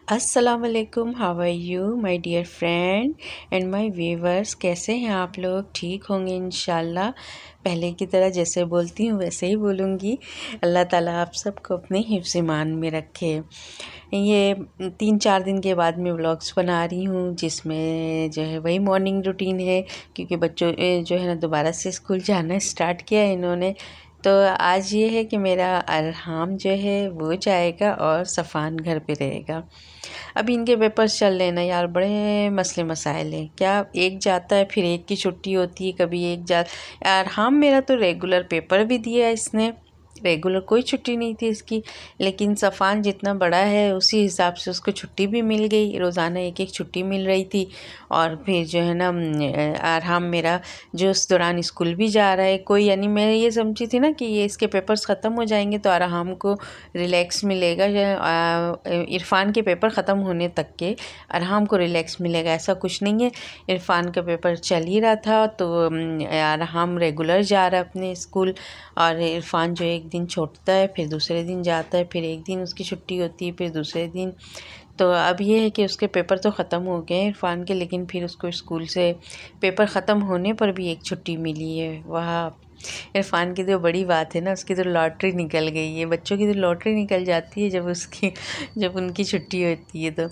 अस्सलामुअलैकुम, how are you my dear friend and my viewers. कैसे हैं आप लोग? ठीक होंगे इंशाल्लाह। पहले की तरह जैसे बोलती हूँ वैसे ही बोलूँगी। अल्लाह ताला आप सबको अपने हिफ्ज़ ईमान में रखे। ये 3-4 दिन के बाद मैं व्लॉग्स बना रही हूँ, जिसमें जो है वही मॉर्निंग रूटीन है, क्योंकि बच्चों जो है ना दोबारा से स्कूल जाना स्टार्ट किया है इन्होंने। तो आज ये है कि मेरा अरहाम जो है वो जाएगा और सफ़ान घर पे रहेगा। अभी इनके पेपर्स चल रहे हैं ना यार, बड़े मसले मसाइल हैं। क्या एक जाता है फिर एक की छुट्टी होती है, कभी एक जा यार। हाँ, मेरा तो रेगुलर पेपर भी दिया इसने, रेगुलर कोई छुट्टी नहीं थी इसकी। लेकिन सफ़ान जितना बड़ा है उसी हिसाब से उसको छुट्टी भी मिल गई, रोज़ाना एक एक छुट्टी मिल रही थी। और फिर जो है ना अरहाम मेरा जो उस दौरान स्कूल भी जा रहा है कोई, यानी मैं ये समझी थी ना कि ये इसके पेपर्स ख़त्म हो जाएंगे तो अरहाम को रिलैक्स मिलेगा। इरफ़ान के पेपर ख़त्म होने तक के अरहाम को रिलैक्स मिलेगा, ऐसा कुछ नहीं है। इरफ़ान का पेपर चल ही रहा था तो अरहाम रेगुलर जा रहा है अपने स्कूल, और इरफ़ान जो एक दिन छोड़ता है फिर दूसरे दिन जाता है, फिर एक दिन उसकी छुट्टी होती है फिर दूसरे दिन। तो अब ये है कि उसके पेपर तो ख़त्म हो गए हैं इरफ़ान के, लेकिन फिर उसको स्कूल से पेपर ख़त्म होने पर भी एक छुट्टी मिली है। वह इरफ़ान की तो बड़ी बात है ना, उसकी तो लॉटरी निकल गई है। बच्चों की तो लॉटरी निकल जाती है जब उनकी छुट्टी होती है। तो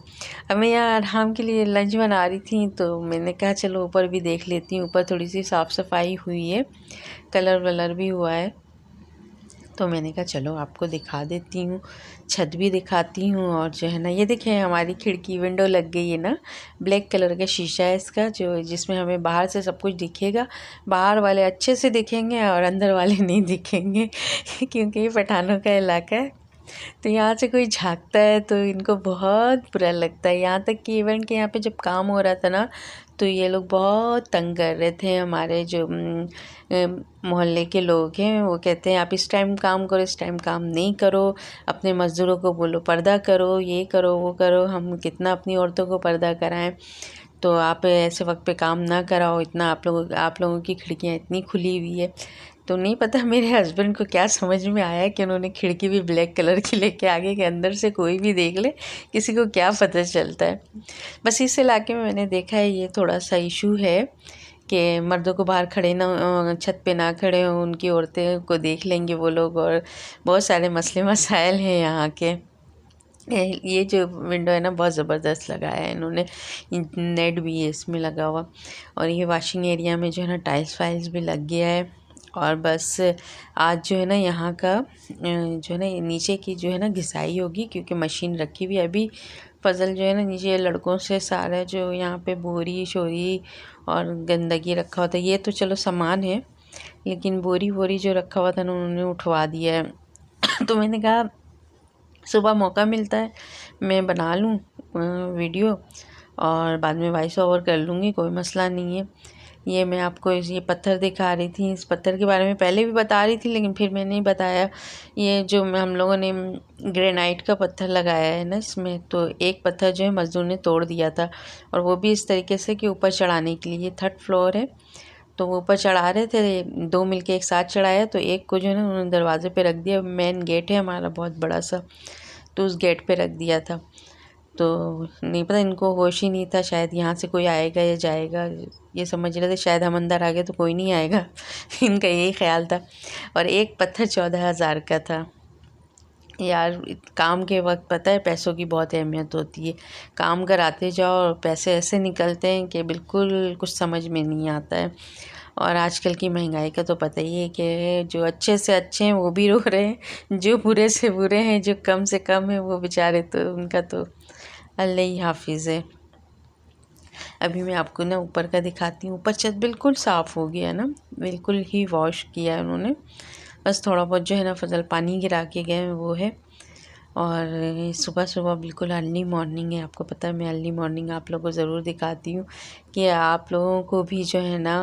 अब मैं यहाँ अरहाम के लिए लंच बना रही थी, तो मैंने कहा चलो ऊपर भी देख लेती हूँ। ऊपर थोड़ी सी साफ़ सफाई हुई है, कलर वलर भी हुआ है, तो मैंने कहा चलो आपको दिखा देती हूँ, छत भी दिखाती हूँ। और जो है ना ये देखें, हमारी खिड़की विंडो लग गई है ना, ब्लैक कलर का शीशा है इसका, जो जिसमें हमें बाहर से सब कुछ दिखेगा। बाहर वाले अच्छे से दिखेंगे और अंदर वाले नहीं दिखेंगे क्योंकि ये पठानों का इलाका है, तो यहाँ से कोई झांकता है तो इनको बहुत बुरा लगता है। यहाँ तक कि इवेंट के यहाँ पे जब काम हो रहा था ना, तो ये लोग बहुत तंग कर रहे थे। हमारे जो मोहल्ले के लोग हैं वो कहते हैं आप इस टाइम काम करो, इस टाइम काम नहीं करो, अपने मज़दूरों को बोलो पर्दा करो, ये करो वो करो। हम कितना अपनी औरतों को पर्दा कराएं, तो आप ऐसे वक्त पे काम ना कराओ। इतना आप लोगों की खिड़कियाँ इतनी खुली हुई है। तो नहीं पता मेरे हस्बैंड को क्या समझ में आया कि उन्होंने खिड़की भी ब्लैक कलर की लेके आगे के अंदर से कोई भी देख ले, किसी को क्या पता चलता है। बस इस इलाके में मैंने देखा है ये थोड़ा सा इशू है कि मर्दों को बाहर खड़े ना, छत पे ना खड़े हों, उनकी औरतें को देख लेंगे वो लोग, और बहुत सारे मसले मसाइल हैं यहाँ के। ये जो विंडो है ना बहुत ज़बरदस्त लगाया है इन्होंने, नेट भी है इसमें लगा हुआ। और ये वॉशिंग एरिया में जो है ना टाइल्स वाइल्स भी लग गया है। और बस आज जो है ना यहाँ का जो है ना नीचे की जो है ना घिसाई होगी, क्योंकि मशीन रखी हुई है। अभी फजल जो है ना नीचे लड़कों से सारा जो यहाँ पे बोरी शोरी और गंदगी रखा हुआ था, ये तो चलो सामान है, लेकिन बोरी वोरी जो रखा हुआ था ना उन्होंने उठवा दिया है तो मैंने कहा सुबह मौका मिलता है मैं बना लूँ वीडियो, और बाद में वॉइस ओवर कर लूँगी, कोई मसला नहीं है। ये मैं आपको ये पत्थर दिखा रही थी, इस पत्थर के बारे में पहले भी बता रही थी लेकिन फिर मैंने नहीं बताया। ये जो हम लोगों ने ग्रेनाइट का पत्थर लगाया है ना इसमें, तो एक पत्थर जो है मज़दूर ने तोड़ दिया था, और वो भी इस तरीके से कि ऊपर चढ़ाने के लिए। 3rd फ्लोर है, तो वो ऊपर चढ़ा रहे थे, दो मिलके एक साथ चढ़ाया, तो एक को जो है ना उन्होंने दरवाजे पे रख दिया। मेन गेट है हमारा बहुत बड़ा सा, तो उस गेट पे रख दिया था। तो नहीं पता, इनको होश ही नहीं था शायद यहाँ से कोई आएगा या जाएगा, ये समझ रहे थे शायद हम अंदर आ गए तो कोई नहीं आएगा इनका यही ख्याल था। और एक पत्थर 14,000 का था। यार काम के वक्त पता है पैसों की बहुत अहमियत होती है, काम कराते जाओ और पैसे ऐसे निकलते हैं कि बिल्कुल कुछ समझ में नहीं आता है। और आजकल की महंगाई का तो पता ही है कि जो अच्छे से अच्छे हैं वो भी रो रहे हैं, जो बुरे से बुरे हैं, जो कम से कम है वो बेचारे तो उनका तो अल्लाह ही हाफिज़ है। अभी मैं आपको ना ऊपर का दिखाती हूँ। ऊपर छत बिल्कुल साफ़ हो गया ना, बिल्कुल ही वॉश किया है उन्होंने। बस थोड़ा बहुत जो है ना फजल पानी गिरा के गए वो है। और सुबह सुबह बिल्कुल अर्ली मॉर्निंग है। आपको पता है मैं अर्ली मॉर्निंग आप लोगों को ज़रूर दिखाती हूँ कि आप लोगों को भी जो है ना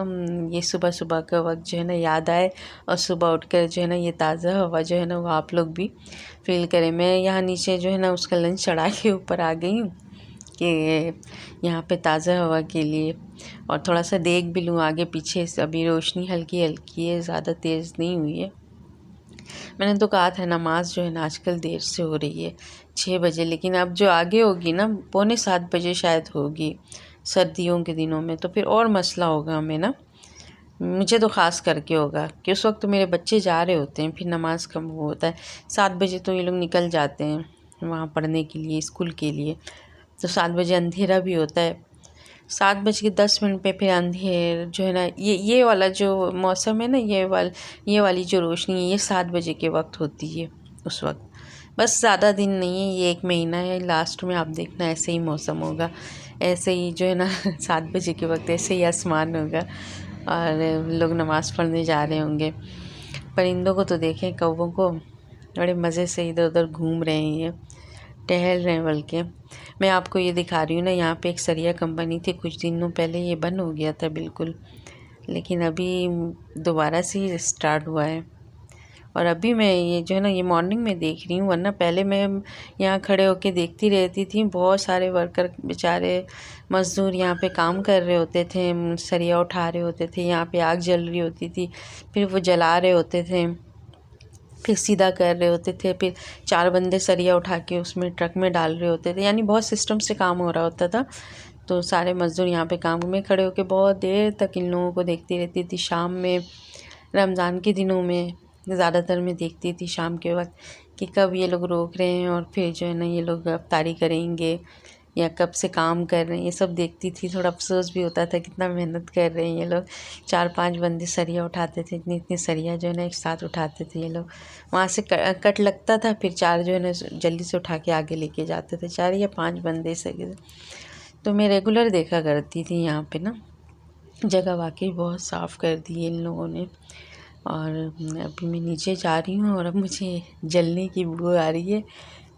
ये सुबह सुबह का वक्त जो है ना याद आए, और सुबह उठकर जो है ना ये ताज़ा हवा जो है ना वो आप लोग भी फील करें। मैं यहाँ नीचे जो है ना उसका लंच चढ़ा के ऊपर आ गई हूँ कि यहाँ पे ताज़ा हवा के लिए, और थोड़ा सा देख भी लूँ आगे पीछे से। अभी रोशनी हल्की हल्की है, ज़्यादा तेज़ नहीं हुई है। मैंने तो कहा था नमाज जो है ना आजकल देर से हो रही है 6 बजे, लेकिन अब जो आगे होगी ना 6:45 शायद होगी सर्दियों के दिनों में, तो फिर और मसला होगा हमें ना। मुझे तो ख़ास करके होगा कि उस वक्त तो मेरे बच्चे जा रहे होते हैं, फिर नमाज का वो होता है 7 बजे तो ये लोग निकल जाते हैं वहाँ पढ़ने के लिए, स्कूल के लिए। तो 7 बजे अंधेरा भी होता है, 7:10 पे फिर अंधेर जो है ना ये वाला जो मौसम है ना, ये वाली जो रोशनी है ये 7 बजे के वक्त होती है उस वक्त। बस ज़्यादा दिन नहीं है, ये 1 महीना है, लास्ट में आप देखना ऐसे ही मौसम होगा, ऐसे ही जो है ना 7 बजे के वक्त ऐसे ही आसमान होगा और लोग नमाज़ पढ़ने जा रहे होंगे। परिंदों को तो देखें, कौवों को बड़े मज़े से इधर उधर घूम रहे हैं, टहल रहे हैं। बल्कि मैं आपको ये दिखा रही हूँ ना, यहाँ पे एक सरिया कंपनी थी, कुछ दिनों पहले ये बंद हो गया था बिल्कुल, लेकिन अभी दोबारा से ही स्टार्ट हुआ है। और अभी मैं ये जो है ना ये मॉर्निंग में देख रही हूँ, वरना पहले मैं यहाँ खड़े होके देखती रहती थी। बहुत सारे वर्कर बेचारे मज़दूर यहाँ पे काम कर रहे होते थे, सरिया उठा रहे होते थे, यहाँ पे आग जल रही होती थी, फिर वो जला रहे होते थे, फिर सीधा कर रहे होते थे, फिर 4 बंदे सरिया उठा के उसमें ट्रक में डाल रहे होते थे, यानी बहुत सिस्टम से काम हो रहा होता था। तो सारे मज़दूर यहाँ पे काम में खड़े होके बहुत देर तक इन लोगों को देखती रहती थी। शाम में रमज़ान के दिनों में ज़्यादातर मैं देखती थी शाम के वक्त कि कब ये लोग रोक रहे हैं और फिर जो है ना ये लोग अफ्तारी करेंगे या कब से काम कर रहे हैं, ये सब देखती थी। थोड़ा अफसोस भी होता था कितना मेहनत कर रहे हैं ये लोग। 4-5 बंदे सरिया उठाते थे, इतनी सरिया जो है ना एक साथ उठाते थे ये लोग। वहाँ से कट लगता था, फिर 4 जो है ना जल्दी से उठा के आगे लेके जाते थे, 4 या 5 बंदे सही। तो मैं रेगुलर देखा करती थी यहाँ पे ना। जगह वाकई बहुत साफ़ कर दी है इन लोगों ने। और अभी मैं नीचे जा रही हूँ और अब मुझे जलने की बू आ रही है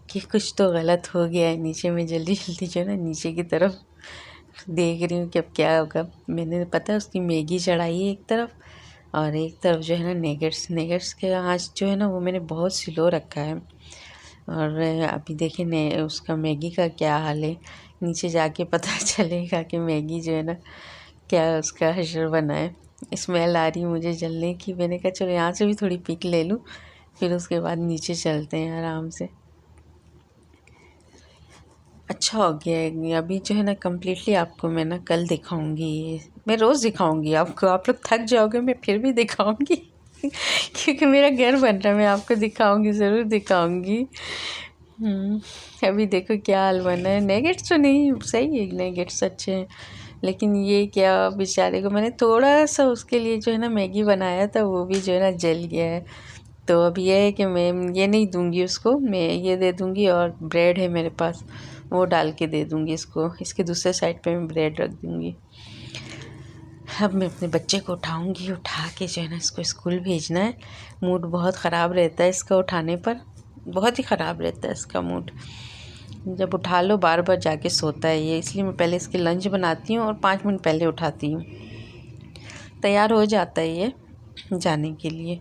कि कुछ तो गलत हो गया है नीचे। में जल्दी जल्दी जो है ना नीचे की तरफ देख रही हूँ कि अब क्या होगा। मैंने पता है उसकी मैगी चढ़ाई है एक तरफ, और एक तरफ जो है ना नेगेट्स के आँच जो है ना वो मैंने बहुत स्लो रखा है। और अभी देखें ने उसका मैगी का क्या हाल है, नीचे जाके पता चलेगा कि मैगी जो है ना क्या उसका हशर बना है। स्मेल आ रही मुझे जलने की। मैंने कहा चलो यहाँ से भी थोड़ी पिक ले लूँ, फिर उसके बाद नीचे चलते हैं आराम से। अच्छा हो गया है। अभी जो है ना कम्प्लीटली आपको मैं ना कल दिखाऊंगी, ये मैं रोज़ दिखाऊंगी आपको। आप लोग थक जाओगे, मैं फिर भी दिखाऊंगी क्योंकि मेरा घर बन रहा है, मैं आपको दिखाऊंगी, ज़रूर दिखाऊंगी। अभी देखो क्या हाल बना है। नेगेट्स तो नहीं, सही है, नेगेट्स अच्छे हैं, लेकिन ये क्या बेचारे को मैंने थोड़ा सा उसके लिए जो है ना मैगी बनाया था, वो भी जो है ना जल गया है। तो अब ये है कि मैं ये नहीं दूंगी उसको, मैं ये दे दूंगी, और ब्रेड है मेरे पास वो डाल के दे दूंगी इसको। इसके दूसरे साइड पे मैं ब्रेड रख दूंगी। अब मैं अपने बच्चे को उठाऊंगी, उठा के जो है ना इसको स्कूल भेजना है। मूड बहुत ख़राब रहता है इसका उठाने पर, बहुत ही ख़राब रहता है इसका मूड। जब उठा लो बार बार जाके सोता है ये, इसलिए मैं पहले इसके लंच बनाती हूँ और 5 मिनट पहले उठाती हूँ। तैयार हो जाता है ये जाने के लिए।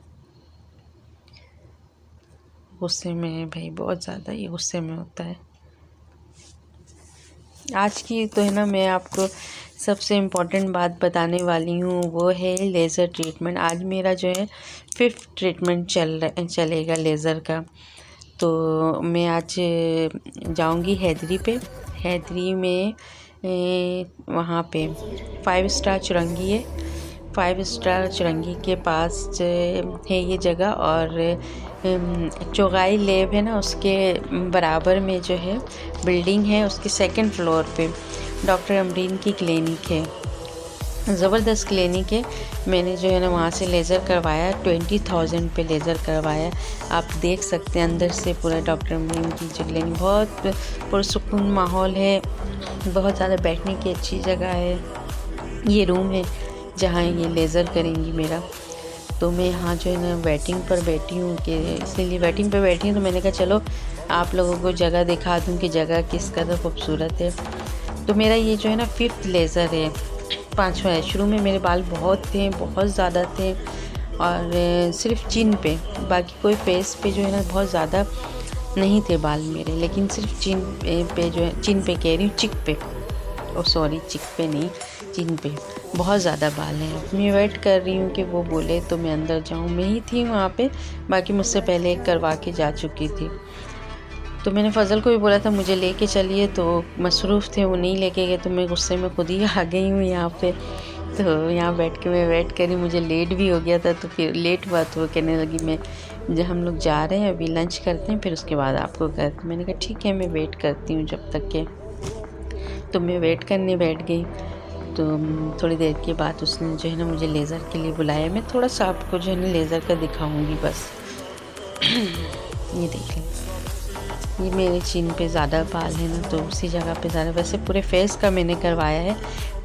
गुस्से में है भाई, बहुत ज़्यादा ये गुस्से में होता है। आज की तो है ना मैं आपको सबसे इम्पोर्टेंट बात बताने वाली हूँ, वो है लेज़र ट्रीटमेंट। आज मेरा जो है 5th ट्रीटमेंट चलेगा लेज़र का। तो मैं आज जाऊँगी हैदरी में वहाँ पे 5 स्टार चुरंगी है। 5 स्टार चुरंगी के पास है ये जगह, और चौगाई लैब है ना उसके बराबर में जो है बिल्डिंग है, उसके 2nd फ्लोर पे डॉक्टर अमरीन की क्लिनिक है। ज़बरदस्त क्लिनिक है। मैंने जो है ना वहाँ से लेज़र करवाया, 20,000 पे लेज़र करवाया। आप देख सकते हैं अंदर से पूरा डॉक्टर अमरीन की जो क्लिनिक, बहुत पुरसुकून माहौल है, बहुत ज़्यादा बैठने की अच्छी जगह है। ये रूम है जहाँ ये लेज़र करेंगी मेरा। तो मैं यहाँ जो है ना वेटिंग पर बैठी हूँ कि इसीलिए वेटिंग पर बैठी हूँ, तो मैंने कहा चलो आप लोगों को जगह दिखा दूँ कि जगह किस कदर खूबसूरत है। तो मेरा ये जो है ना 5th लेज़र है, 5वां है। शुरू में मेरे बाल बहुत थे, बहुत ज़्यादा थे, और सिर्फ चिन पे, बाकी कोई फेस पे जो है ना बहुत ज़्यादा नहीं थे बाल मेरे, लेकिन सिर्फ चिन पे जो है, चिन पे कह रही हूँ, चिक पे, ओ सॉरी चिक पे नहीं, चिन पे बहुत ज़्यादा बाल हैं। मैं वेट कर रही हूँ कि वो बोले तो मैं अंदर जाऊँ। मैं ही थी वहाँ पे, बाकी मुझसे पहले एक करवा के जा चुकी थी। तो मैंने फ़ज़ल को भी बोला था मुझे लेके चलिए, तो मसरूफ़ थे, वो नहीं लेके गए, तो मैं गुस्से में खुद ही आ गई हूँ यहाँ पे। तो यहाँ बैठ के मैं वेट करी, मुझे लेट भी हो गया था, तो फिर लेट हुआ तो वो कहने लगी मैं जब हम लोग जा रहे हैं अभी लंच करते हैं, फिर उसके बाद आपको करते। मैंने कहा ठीक है, मैं वेट करती हूँ जब तक के। तो मैं वेट करने बैठ गई। तो थोड़ी देर के बाद उसने जो है ना मुझे लेज़र के लिए बुलाया। मैं थोड़ा सा आपको जो है ना लेज़र का दिखाऊंगी बस। ये देख लें, ये मेरे चिन पे ज़्यादा बाल है ना, तो उसी जगह पे ज़्यादा, वैसे पूरे फेस का मैंने करवाया है।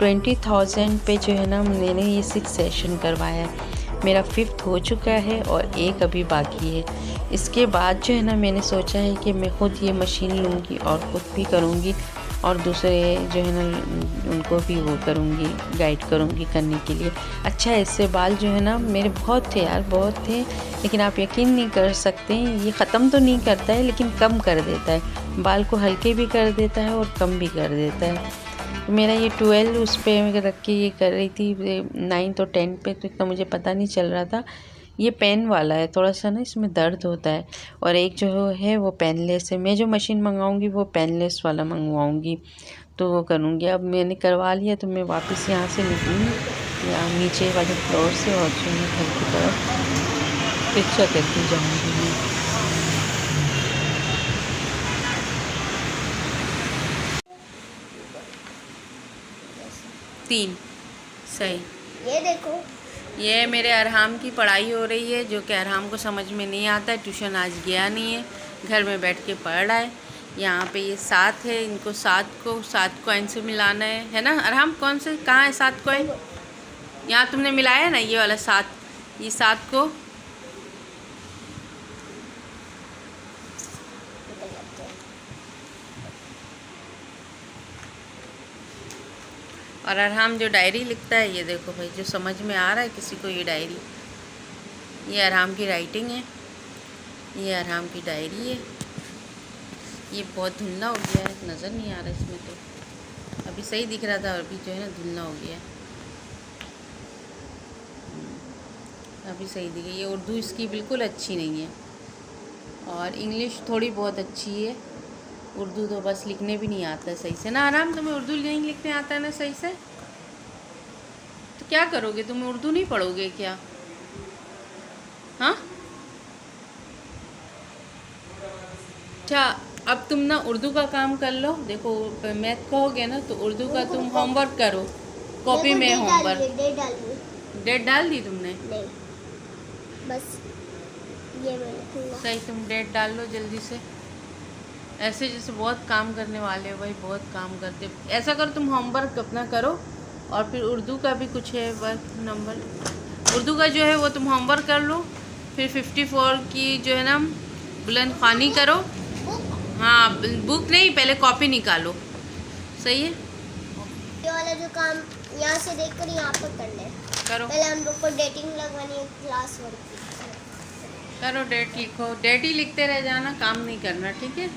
20,000 पे जो है ना मैंने ये 6 सेशन करवाया है। मेरा 5th हो चुका है और एक अभी बाकी है। इसके बाद जो है ना मैंने सोचा है कि मैं ख़ुद ये मशीन लूँगी और ख़ुद भी करूँगी, और दूसरे जो है ना उनको भी वो करूँगी, गाइड करूँगी करने के लिए। अच्छा है, इससे बाल जो है ना मेरे बहुत थे यार, बहुत थे, लेकिन आप यकीन नहीं कर सकते, ये ख़त्म तो नहीं करता है लेकिन कम कर देता है, बाल को हल्के भी कर देता है और कम भी कर देता है। तो मेरा ये 12 उस पर रख के ये कर रही थी, 9 और 10 पे, तो इतना मुझे पता नहीं चल रहा था। ये पेन वाला है, थोड़ा सा ना इसमें दर्द होता है, और एक जो है वो पेनलेस है। मैं जो मशीन मंगाऊंगी वो पेनलेस वाला मंगवाऊंगी, तो वो करूँगी। अब मैंने करवा लिया तो मैं वापस यहाँ से निकलूँगी, यहाँ नीचे वाले फ्लोर से, और जो है घर की तरफ रिक्शा करके जाऊँगी मैं। 3 सही। ये देखो, ये मेरे अरहाम की पढ़ाई हो रही है, जो कि अरहाम को समझ में नहीं आता है। ट्यूशन आज गया नहीं है, घर में बैठ के पढ़ रहा है। यहाँ पे ये 7 है, इनको 7 कॉइन से मिलाना है ना अरहाम? कौन से, कहाँ है 7 कॉइन? यहाँ तुमने मिलाया है ना ये वाला 7, ये 7 को और अरहाम जो डायरी लिखता है, ये देखो भाई, जो समझ में आ रहा है किसी को, ये डायरी, ये अरहाम की राइटिंग है, ये अरहाम की डायरी है। ये बहुत धुंधला हो गया है, नज़र नहीं आ रहा इसमें, तो अभी सही दिख रहा था और अभी जो है ना धुंधला हो गया है। अभी सही दिख रही है। उर्दू इसकी बिल्कुल अच्छी नहीं है, और इंग्लिश थोड़ी बहुत अच्छी है, उर्दू तो बस लिखने भी नहीं आता है सही से ना। आराम, तुम्हें उर्दू नहीं लिखने आता है ना सही से, तो क्या करोगे? तुम उर्दू नहीं पढ़ोगे क्या? हाँ, अच्छा, अब तुम ना उर्दू का काम कर लो। देखो मैथ कहोगे ना, तो उर्दू का तुम होमवर्क करो, कॉपी में होमवर्क। डेट डाल दी तुमने? नहीं, बस ये मैंने सही, तुम डेट डाल लो जल्दी से। ऐसे जैसे बहुत काम करने वाले हो भाई, बहुत काम करते। ऐसा करो, तुम होमवर्क अपना करो, और फिर उर्दू का भी कुछ है वर्क नंबर, उर्दू का जो है वो तुम होमवर्क कर लो। फिर 54 की जो है ना बुलंद ख़वानी करो। हाँ, बुक नहीं, पहले कॉपी निकालो। सही है, ये वाला जो काम यहाँ से देखकर यहाँ पर कर ले। करो पहले हम लोग को डेटिंग लगवानी है, क्लास वर्क करो, डेट लिखो, डेट ही लिखते रह जाना, काम नहीं करना, ठीक है?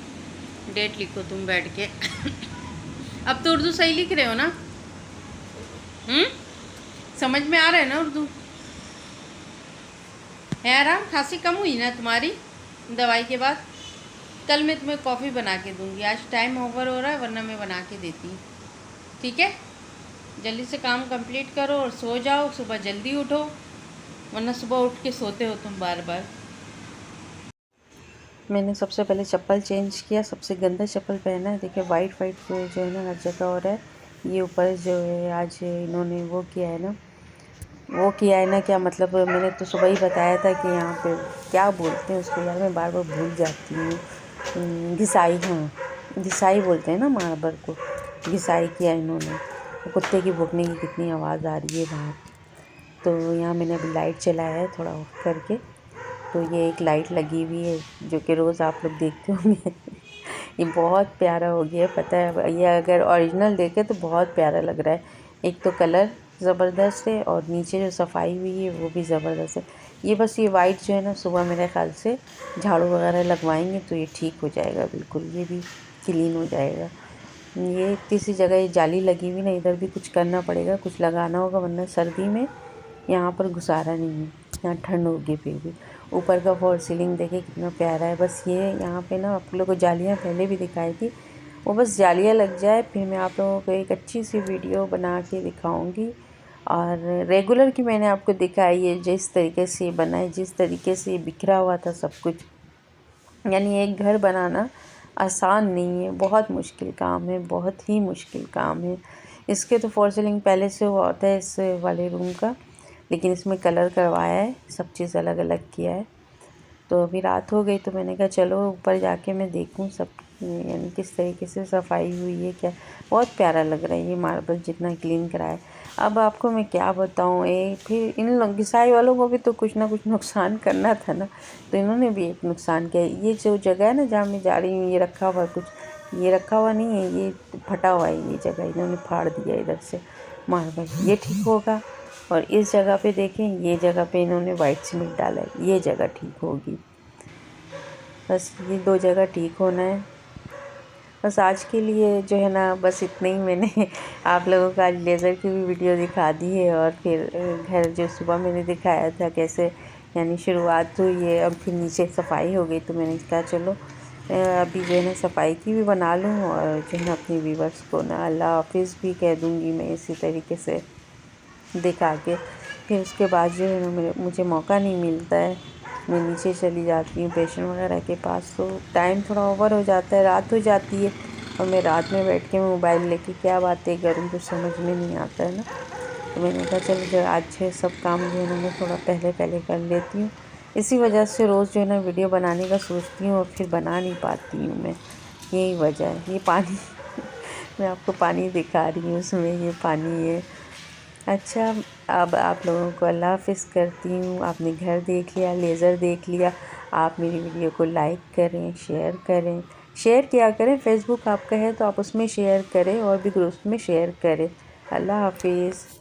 डेट लिखो तुम बैठ के। अब तो उर्दू सही लिख रहे हो ना? समझ में आ रहा है ना उर्दू? है आराम? खांसी कम हुई ना तुम्हारी दवाई के बाद? कल मैं तुम्हें कॉफ़ी बना के दूंगी। आज टाइम ओवर हो रहा है, वरना मैं बना के देती हूँ, ठीक है? जल्दी से काम कंप्लीट करो और सो जाओ, सुबह जल्दी उठो, वरना सुबह उठ के सोते हो तुम बार बार। मैंने सबसे पहले चप्पल चेंज किया, सबसे गंदा चप्पल पहना है। देखिए वाइट वाइट जो है ना हर जगह हो रहा है। ये ऊपर जो है आज इन्होंने वो किया है ना, वो किया है ना, क्या मतलब, मैंने तो सुबह ही बताया था कि यहाँ पे क्या बोलते हैं उसको यार, मैं बार बार भूल जाती हूँ। घिसाई, हाँ घिसाई बोलते हैं ना मार्बल को, घिसाई किया इन्होंने। कुत्ते की भौंकने की कितनी आवाज़ आ रही है बाहर। तो यहाँ मैंने अभी लाइट चलाया है थोड़ा ऑफ करके। तो ये एक लाइट लगी हुई है जो कि रोज़ आप लोग देखते होंगे। ये बहुत प्यारा हो गया है, पता है। ये अगर ओरिजिनल देखे तो बहुत प्यारा लग रहा है। एक तो कलर ज़बरदस्त है और नीचे जो सफाई हुई है वो भी ज़बरदस्त है। ये बस ये वाइट जो है ना, सुबह मेरे ख्याल से झाड़ू वगैरह लगवाएंगे तो ये ठीक हो जाएगा, बिल्कुल ये भी क्लीन हो जाएगा। ये किसी जगह ये जाली लगी हुई ना, इधर भी कुछ करना पड़ेगा, कुछ लगाना होगा, वरना सर्दी में यहाँ पर गुजारा नहीं है। यहाँ ठंड होगी फिर भी। ऊपर का फॉल सीलिंग देखिए कितना प्यारा है। बस ये यहाँ पे ना आप लोगों को जालियाँ पहले भी दिखाई थी, वो बस जालियाँ लग जाए फिर मैं आप लोगों को एक अच्छी सी वीडियो बना के दिखाऊंगी। और रेगुलर की मैंने आपको दिखाई है, जिस तरीके से बना है, जिस तरीके से बिखरा हुआ था सब कुछ। यानी एक घर बनाना आसान नहीं है, बहुत मुश्किल काम है, बहुत ही मुश्किल काम है। इसके तो फॉल सीलिंग पहले से हुआ होता है इस वाले रूम का, लेकिन इसमें कलर करवाया है, सब चीज़ अलग अलग किया है। तो अभी रात हो गई तो मैंने कहा चलो ऊपर जाके मैं देखूं सब, यानी किस तरीके से सफाई हुई है। क्या बहुत प्यारा लग रहा है ये मार्बल जितना क्लीन कराया। अब आपको मैं क्या बताऊं, फिर इन लोग घिसाई वालों को भी तो कुछ ना कुछ नुकसान करना था ना, तो इन्होंने भी एक नुकसान किया। ये जो जगह है ना जहाँ मैं जा रही हूँ, ये रखा हुआ कुछ, ये रखा हुआ नहीं है, ये फटा हुआ है। ये जगह इन्होंने फाड़ दिया इधर से मार्बल, ये ठीक होगा। और इस जगह पे देखें, ये जगह पे इन्होंने वाइट सीमेंट डाला है, ये जगह ठीक होगी। बस ये 2 जगह ठीक होना है। बस आज के लिए जो है ना, बस इतना ही मैंने आप लोगों को आज लेज़र की भी वीडियो दिखा दी है। और फिर घर जो सुबह मैंने दिखाया था कैसे यानी शुरुआत हुई है, अब फिर नीचे सफाई हो गई, तो मैंने कहा चलो अभी जो है ना सफाई की भी बना लूँ और जो है ना अपनी व्यूअर्स को ना अल्लाह हाफिज़ भी कह दूँगी मैं इसी तरीके से दिखा के। फिर उसके बाद जो है ना मुझे मौका नहीं मिलता है, मैं नीचे चली जाती हूँ पेशेंट वगैरह के पास, तो टाइम थोड़ा ओवर हो जाता है, रात हो जाती है। और मैं रात में बैठ के मोबाइल लेके क्या बातें करूँ, कुछ समझ में नहीं आता है ना। तो मैंने कहा चलो जो आज सब काम जो है ना मैं थोड़ा पहले पहले कर लेती हूँ। इसी वजह से रोज़ जो है ना वीडियो बनाने का सोचती हूँ और फिर बना नहीं पाती हूँ मैं, यही वजह है। ये पानी मैं आपको पानी दिखा रही हूँ, उसमें ये पानी है। अच्छा, अब आप लोगों को अल्लाह हाफ़िज़ करती हूँ। आपने घर देख लिया, लेज़र देख लिया। आप मेरी वीडियो को लाइक करें, शेयर करें, शेयर किया करें। फेसबुक आपका है तो आप उसमें शेयर करें और भी ग्रुप्स में शेयर करें। अल्लाह हाफ़िज़।